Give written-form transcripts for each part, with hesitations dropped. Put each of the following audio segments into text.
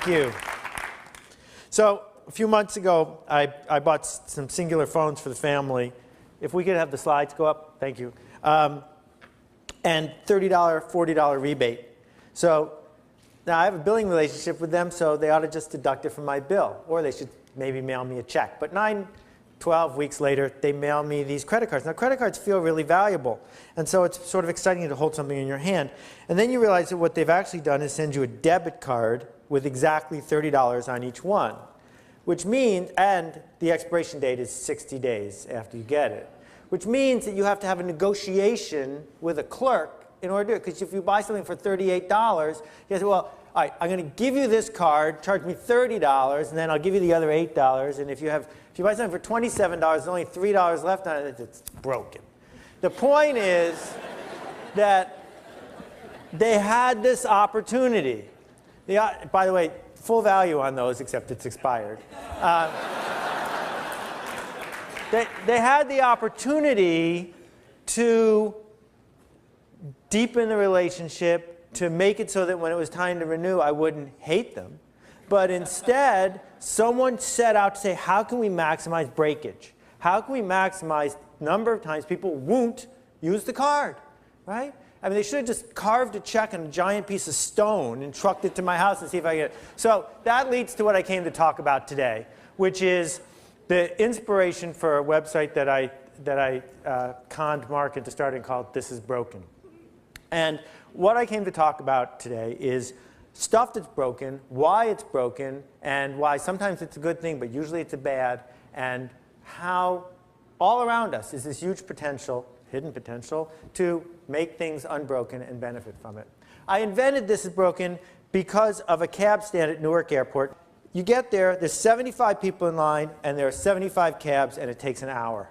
Thank you. So a few months ago, I bought some singular phones for the family. If we could have the slides go up, thank you. And $30, $40 rebate. So now I have a billing relationship with them, so they ought to just deduct it from my bill. Or they should maybe mail me a check. But 12 weeks later, they mail me these credit cards. Now, credit cards feel really valuable. And so it's sort of exciting to hold something in your hand. And then you realize that what they've actually done is send you a debit card with exactly $30 on each one. Which means, and the expiration date is 60 days after you get it. Which means that you have to have a negotiation with a clerk in order to do it. Because if you buy something for $38, you say, well, all right, I'm going to give you this card, charge me $30, and then I'll give you the other $8. And if you buy something for $27, there's only $3 left on it, it's broken. The point is that they had this opportunity. By the way, full value on those, except it's expired. They had the opportunity to deepen the relationship, to make it so that when it was time to renew, I wouldn't hate them. But instead, someone set out to say, how can we maximize breakage? How can we maximize the number of times people won't use the card, right? I mean, they should have just carved a check on a giant piece of stone and trucked it to my house and see if I get it. So that leads to what I came to talk about today, which is the inspiration for a website that I conned Mark into starting called This Is Broken. And what I came to talk about today is stuff that's broken, why it's broken, and why sometimes it's a good thing, but usually it's a bad, and how all around us is this huge potential, hidden potential, to make things unbroken and benefit from it. I invented This Is Broken because of a cab stand at Newark Airport. You get there, there's 75 people in line, and there are 75 cabs, and it takes an hour.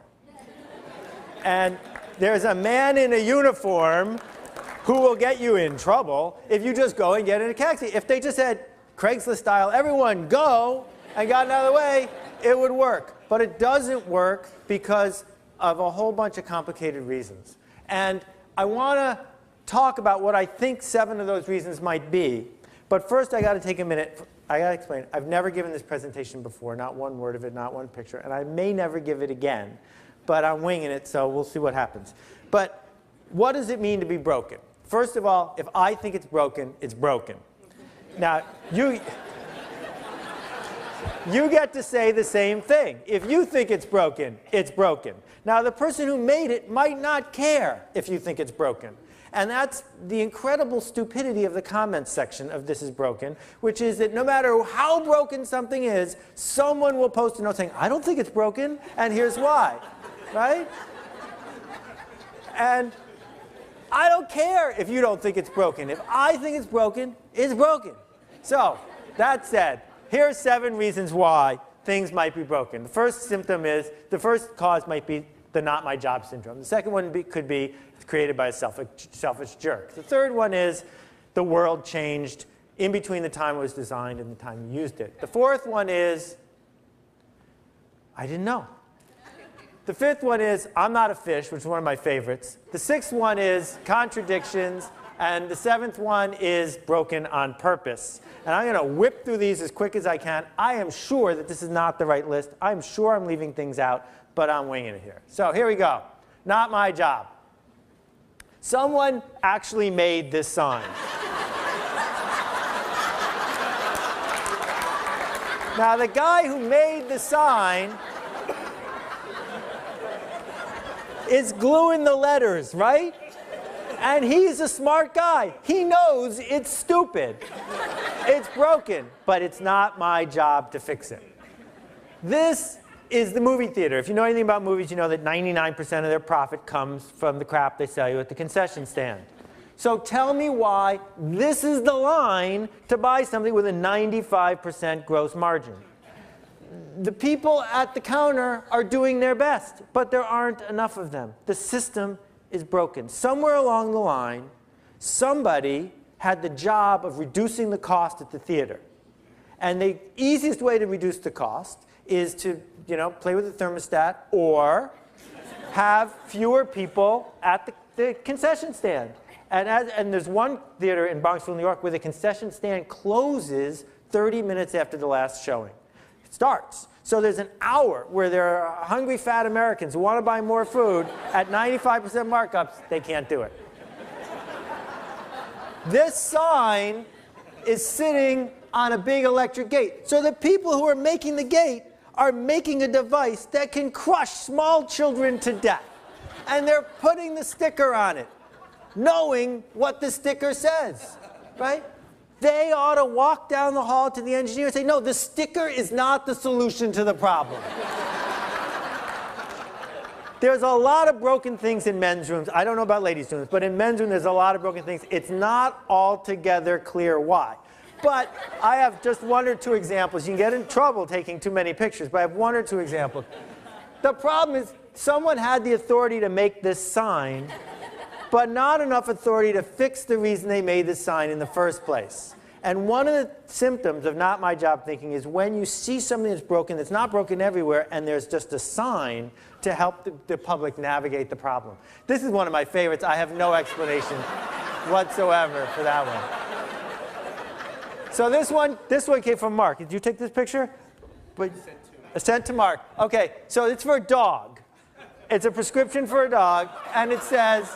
And there's a man in a uniform who will get you in trouble if you just go and get in a taxi. If they just said, Craigslist style, everyone go, and got out of the way, it would work. But it doesn't work because of a whole bunch of complicated reasons. And I want to talk about what I think 7 of those reasons might be. But first, I got to take a minute. I got to explain. I've never given this presentation before, not one word of it, not one picture. And I may never give it again. But I'm winging it, so we'll see what happens. But what does it mean to be broken? First of all, if I think it's broken, it's broken. Now, you get to say the same thing. If you think it's broken, it's broken. Now, the person who made it might not care if you think it's broken. And that's the incredible stupidity of the comments section of This Is Broken, which is that no matter how broken something is, someone will post a note saying, I don't think it's broken, and here's why. Right? And I don't care if you don't think it's broken. If I think it's broken, it's broken. So, that said, here are 7 reasons why things might be broken. The first symptom is, the first cause might be the not my job syndrome. The second one could be created by a selfish jerk. The third one is the world changed in between the time it was designed and the time you used it. The fourth one is I didn't know. The fifth one is I'm not a fish, which is one of my favorites. The sixth one is contradictions. And the 7th one is broken on purpose. And I'm going to whip through these as quick as I can. I am sure that this is not the right list. I'm sure I'm leaving things out, but I'm winging it here. So here we go. Not my job. Someone actually made this sign. Now, the guy who made the sign is gluing the letters, right? And he's a smart guy. He knows it's stupid. It's broken, but it's not my job to fix it. This is the movie theater. If you know anything about movies, you know that 99% of their profit comes from the crap they sell you at the concession stand. So tell me why this is the line to buy something with a 95% gross margin. The people at the counter are doing their best, but there aren't enough of them. The system is broken. Somewhere along the line, somebody had the job of reducing the cost at the theater. And the easiest way to reduce the cost is to, play with the thermostat or have fewer people at the concession stand. And there's one theater in Bronxville, New York, where the concession stand closes 30 minutes after the last showing. It starts. So there's an hour where there are hungry, fat Americans who want to buy more food at 95% markups. They can't do it. This sign is sitting on a big electric gate. So the people who are making the gate are making a device that can crush small children to death. And they're putting the sticker on it, knowing what the sticker says, right? They ought to walk down the hall to the engineer and say, no, the sticker is not the solution to the problem. There's a lot of broken things in men's rooms. I don't know about ladies' rooms, but in men's rooms there's a lot of broken things. It's not altogether clear why. But I have just one or two examples. You can get in trouble taking too many pictures, but I have one or two examples. The problem is someone had the authority to make this sign, but not enough authority to fix the reason they made the sign in the first place. And one of the symptoms of not my job thinking is when you see something that's broken, that's not broken everywhere, and there's just a sign to help the public navigate the problem. This is one of my favorites. I have no explanation whatsoever for that one. So this one came from Mark. Did you take this picture? Sent to Mark. Okay, so it's for a dog. It's a prescription for a dog, and it says,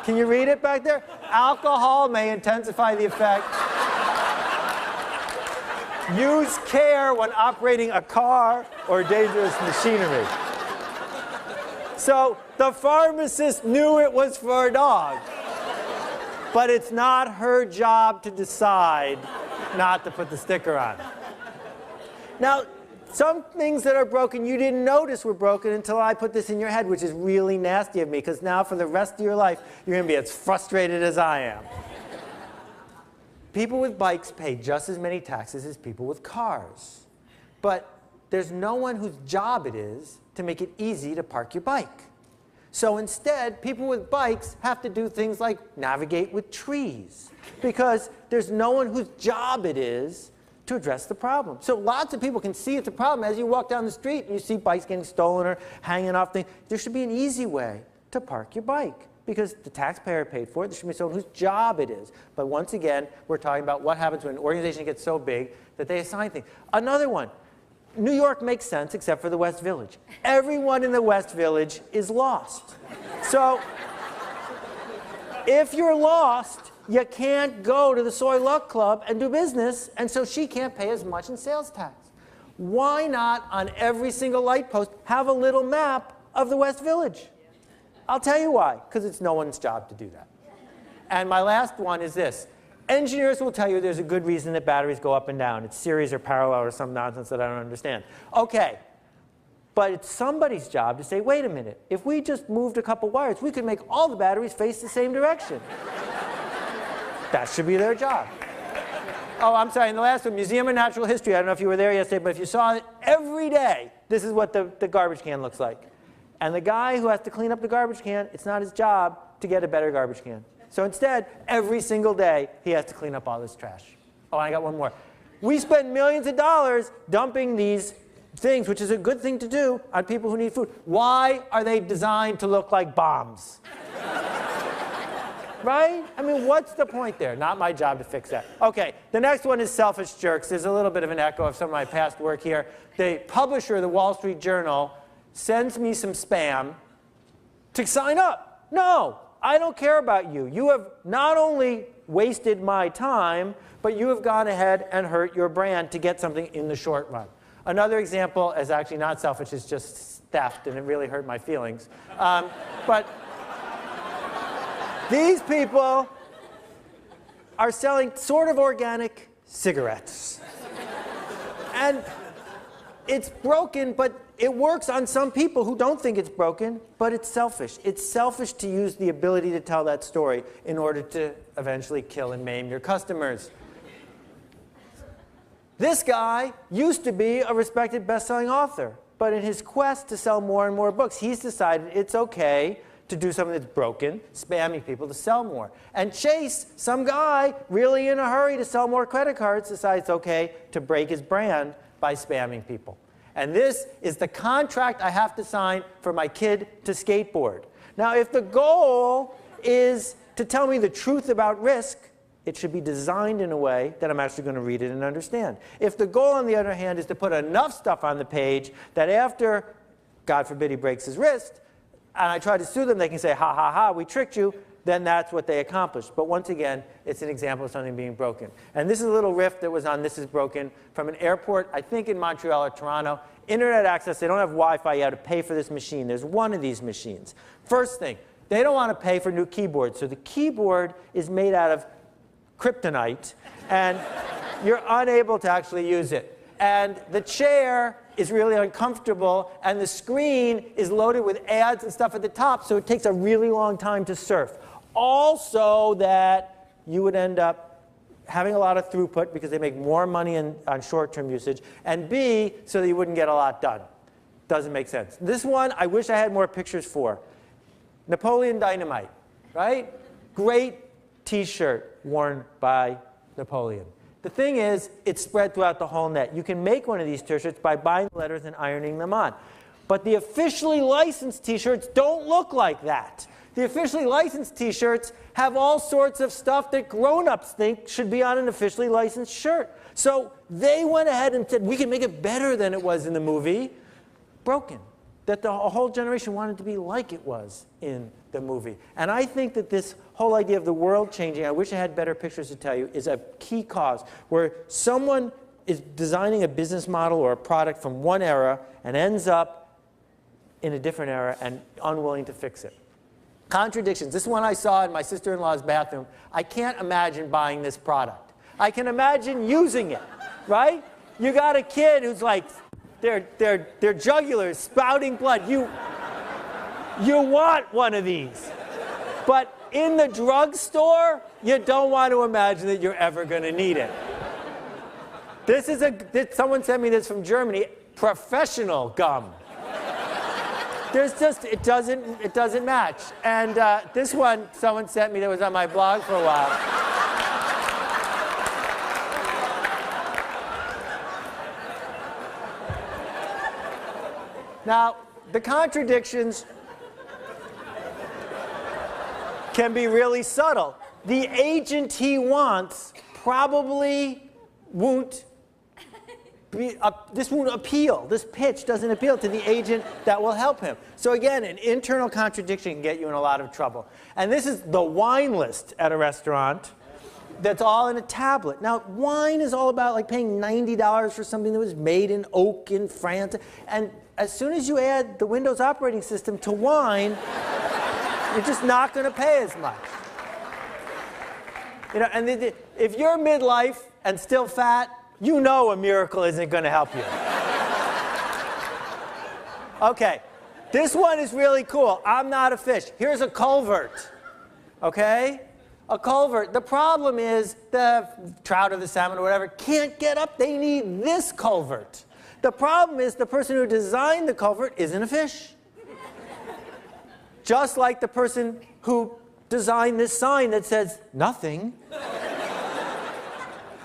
can you read it back there? Alcohol may intensify the effect. Use care when operating a car or dangerous machinery. So the pharmacist knew it was for a dog, but it's not her job to decide not to put the sticker on. Now, some things that are broken you didn't notice were broken until I put this in your head, which is really nasty of me, because now for the rest of your life, you're going to be as frustrated as I am. People with bikes pay just as many taxes as people with cars. But there's no one whose job it is to make it easy to park your bike. So instead, people with bikes have to do things like navigate with trees, because there's no one whose job it is to address the problem. So lots of people can see it's a problem as you walk down the street and you see bikes getting stolen or hanging off things. There should be an easy way to park your bike, because the taxpayer paid for it. There should be someone whose job it is. But once again, we're talking about what happens when an organization gets so big that they assign things. Another one, New York makes sense except for the West Village. Everyone in the West Village is lost. So if you're lost, you can't go to the Soy Luck Club and do business, and so she can't pay as much in sales tax. Why not, on every single light post, have a little map of the West Village? I'll tell you why, because it's no one's job to do that. And my last one is this. Engineers will tell you there's a good reason that batteries go up and down. It's series or parallel or some nonsense that I don't understand. Okay, but it's somebody's job to say, wait a minute, if we just moved a couple wires, we could make all the batteries face the same direction. That should be their job. Oh, I'm sorry, and the last one, Museum of Natural History. I don't know if you were there yesterday, but if you saw it every day, this is what the garbage can looks like. And the guy who has to clean up the garbage can, it's not his job to get a better garbage can. So instead, every single day, he has to clean up all this trash. Oh, I got one more. We spend millions of dollars dumping these things, which is a good thing to do, on people who need food. Why are they designed to look like bombs? Right? I mean, what's the point there? Not my job to fix that. Okay, the next one is selfish jerks. There's a little bit of an echo of some of my past work here. The publisher of the Wall Street Journal sends me some spam to sign up. No, I don't care about you. You have not only wasted my time, but you have gone ahead and hurt your brand to get something in the short run. Another example is actually not selfish, it's just theft, and it really hurt my feelings. But these people are selling sort of organic cigarettes. And it's broken, but it works on some people who don't think it's broken, but it's selfish. It's selfish to use the ability to tell that story in order to eventually kill and maim your customers. This guy used to be a respected best-selling author, but in his quest to sell more and more books, he's decided it's okay to do something that's broken, spamming people to sell more. And Chase, some guy really in a hurry to sell more credit cards, decides it's okay to break his brand by spamming people. And this is the contract I have to sign for my kid to skateboard. Now, if the goal is to tell me the truth about risk, it should be designed in a way that I'm actually going to read it and understand. If the goal, on the other hand, is to put enough stuff on the page that after, God forbid, he breaks his wrist, and I try to sue them, they can say, ha, ha, ha, we tricked you, then that's what they accomplished. But once again, it's an example of something being broken. And this is a little riff that was on This Is Broken from an airport, I think in Montreal or Toronto. Internet access, they don't have Wi-Fi, you have to pay for this machine. There's one of these machines. First thing, they don't want to pay for new keyboards. So the keyboard is made out of kryptonite, and you're unable to actually use it. And the chair is really uncomfortable, and the screen is loaded with ads and stuff at the top, so it takes a really long time to surf. Also, that you would end up having a lot of throughput because they make more money on short-term usage, and B, so that you wouldn't get a lot done. Doesn't make sense. This one, I wish I had more pictures for. Napoleon Dynamite, right? Great T-shirt worn by Napoleon. The thing is, it's spread throughout the whole net. You can make one of these T-shirts by buying the letters and ironing them on. But the officially licensed T-shirts don't look like that. The officially licensed T-shirts have all sorts of stuff that grown-ups think should be on an officially licensed shirt. So they went ahead and said, we can make it better than it was in the movie. Broken. That the whole generation wanted to be like it was in the movie. And I think that this whole idea of the world changing, I wish I had better pictures to tell you, is a key cause where someone is designing a business model or a product from one era and ends up in a different era and unwilling to fix it. Contradictions. This one I saw in my sister-in-law's bathroom. I can't imagine buying this product. I can imagine using it, right? You got a kid who's like, their jugular is spouting blood. You want one of these. But in the drugstore, you don't want to imagine that you're ever going to need it. Someone sent me this from Germany, professional gum. There's just, it doesn't match. And this one someone sent me that was on my blog for a while. Now, the contradictions can be really subtle. The agent he wants probably won't be, this won't appeal. This pitch doesn't appeal to the agent that will help him. So again, an internal contradiction can get you in a lot of trouble. And this is the wine list at a restaurant that's all in a tablet. Now, wine is all about like paying $90 for something that was made in oak in France. And as soon as you add the Windows operating system to wine, you're just not going to pay as much. You know, and if you're midlife and still fat, you know a miracle isn't going to help you. Okay, this one is really cool. I'm not a fish. Here's a culvert. Okay? A culvert. The problem is the trout or the salmon or whatever can't get up. They need this culvert. The problem is the person who designed the culvert isn't a fish. Just like the person who designed this sign that says nothing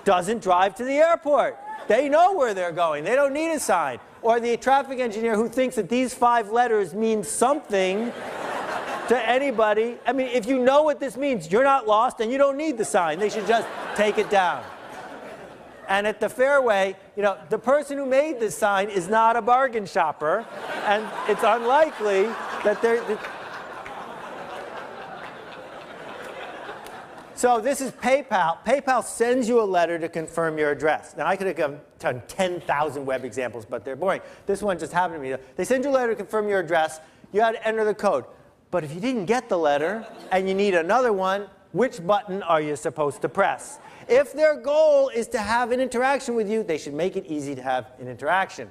doesn't drive to the airport. They know where they're going. They don't need a sign. Or the traffic engineer who thinks that these 5 letters mean something to anybody. I mean, if you know what this means, you're not lost and you don't need the sign. They should just take it down. And at the fairway, you know, the person who made this sign is not a bargain shopper, and it's unlikely that they're... So this is PayPal. PayPal sends you a letter to confirm your address. Now, I could have done 10,000 web examples, but they're boring. This one just happened to me. They send you a letter to confirm your address. You had to enter the code. But if you didn't get the letter and you need another one, which button are you supposed to press? If their goal is to have an interaction with you, they should make it easy to have an interaction.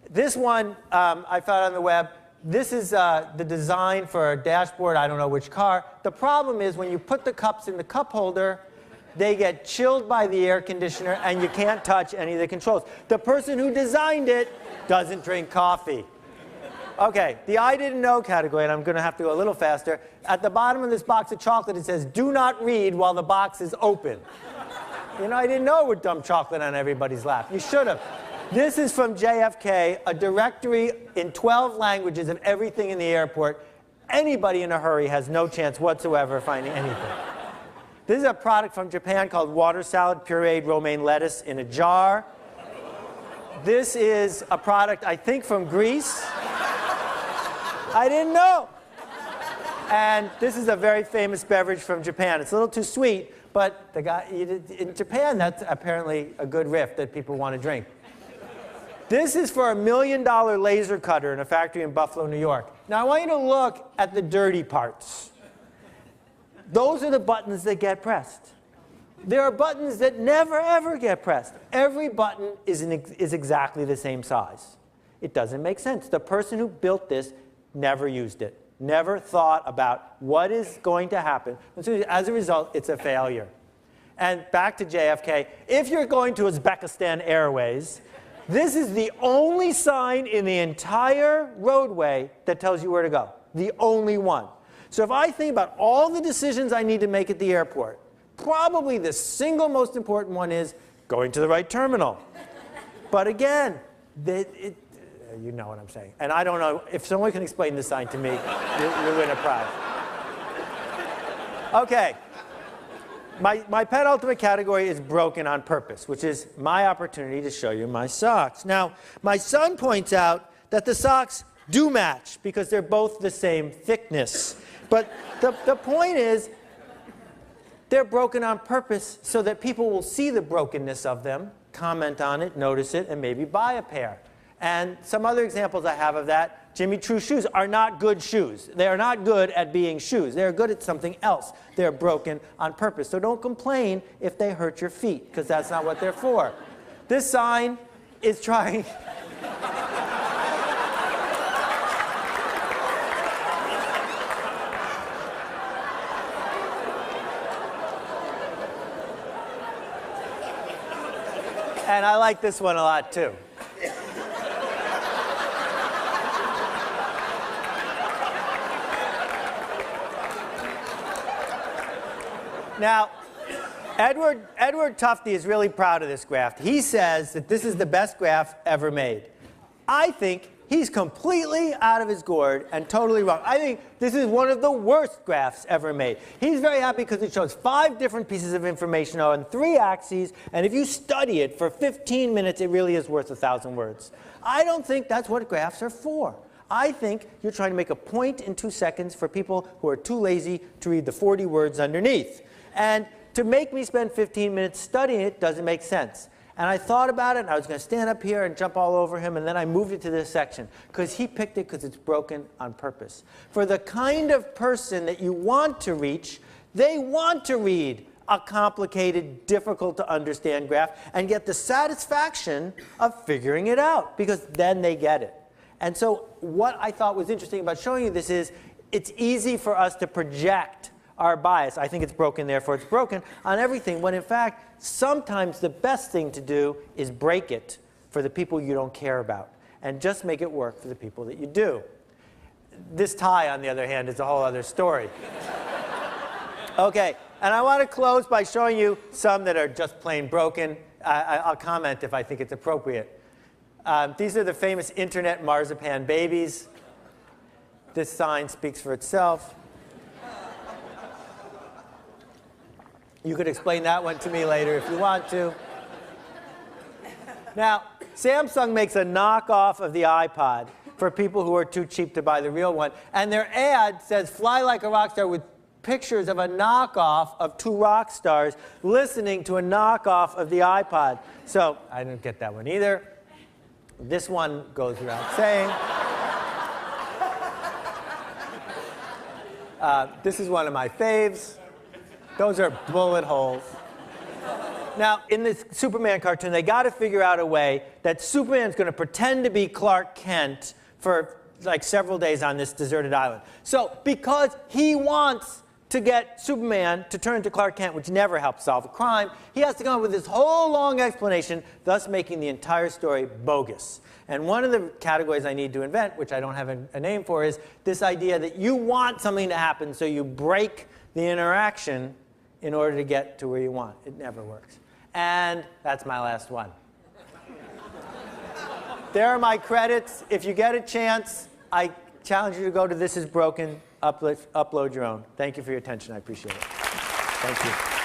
This one I found on the web. This is the design for a dashboard, I don't know which car. The problem is when you put the cups in the cup holder, they get chilled by the air conditioner and you can't touch any of the controls. The person who designed it doesn't drink coffee. Okay, the I didn't know category, and I'm going to have to go a little faster. At the bottom of this box of chocolate, it says, do not read while the box is open. You know, I didn't know it would dump chocolate on everybody's lap. You should have. This is from JFK, a directory in 12 languages of everything in the airport. Anybody in a hurry has no chance whatsoever of finding anything. This is a product from Japan called water salad pureed romaine lettuce in a jar. This is a product, I think, from Greece. I didn't know. And this is a very famous beverage from Japan. It's a little too sweet, but the guy in Japan, that's apparently a good riff that people want to drink. This is for a $1 million laser cutter in a factory in Buffalo, New York. Now, I want you to look at the dirty parts. Those are the buttons that get pressed. There are buttons that never, ever get pressed. Every button is exactly the same size. It doesn't make sense. The person who built this never used it, never thought about what is going to happen. As a result, it's a failure. And back to JFK, if you're going to Uzbekistan Airways, this is the only sign in the entire roadway that tells you where to go. The only one. So if I think about all the decisions I need to make at the airport, probably the single most important one is going to the right terminal. But again, you know what I'm saying. And I don't know, if someone can explain this sign to me, you win a prize. Okay. My penultimate category is broken on purpose, which is my opportunity to show you my socks. Now, my son points out that the socks do match because they're both the same thickness. But the point is, they're broken on purpose so that people will see the brokenness of them, comment on it, notice it, and maybe buy a pair. And some other examples I have of that, Jimmy Choo shoes are not good shoes. They are not good at being shoes. They're good at something else. They're broken on purpose. So don't complain if they hurt your feet, because that's not what they're for. This sign is trying... And I like this one a lot, too. Now, Edward Tufte is really proud of this graph. He says that this is the best graph ever made. I think he's completely out of his gourd and totally wrong. I think this is one of the worst graphs ever made. He's very happy because it shows 5 different pieces of information on 3 axes, and if you study it for 15 minutes, it really is worth 1,000 words. I don't think that's what graphs are for. I think you're trying to make a point in 2 seconds for people who are too lazy to read the 40 words underneath. And to make me spend 15 minutes studying it doesn't make sense. And I thought about it, and I was going to stand up here and jump all over him, and then I moved it to this section, because he picked it because it's broken on purpose. For the kind of person that you want to reach, they want to read a complicated, difficult to understand graph and get the satisfaction of figuring it out, because then they get it. And so what I thought was interesting about showing you this is it's easy for us to project our bias. I think it's broken, therefore it's broken, on everything, when in fact, sometimes the best thing to do is break it for the people you don't care about, and just make it work for the people that you do. This tie, on the other hand, is a whole other story. Okay, and I want to close by showing you some that are just plain broken. I'll comment if I think it's appropriate. These are the famous internet marzipan babies. This sign speaks for itself. You could explain that one to me later if you want to. Now, Samsung makes a knockoff of the iPod for people who are too cheap to buy the real one. And their ad says, "Fly like a rock star," with pictures of a knockoff of 2 rock stars listening to a knockoff of the iPod. So I didn't get that one either. This one goes without saying. This is one of my faves. Those are bullet holes. Now, in this Superman cartoon, they got to figure out a way that Superman's going to pretend to be Clark Kent for like several days on this deserted island. So, because he wants to get Superman to turn into Clark Kent, which never helps solve a crime, he has to come up with this whole long explanation, thus making the entire story bogus. And one of the categories I need to invent, which I don't have a name for, is this idea that you want something to happen, so you break the interaction in order to get to where you want. It never works. And that's my last one. There are my credits. If you get a chance, I challenge you to go to This Is Broken, upload your own. Thank you for your attention. I appreciate it. Thank you.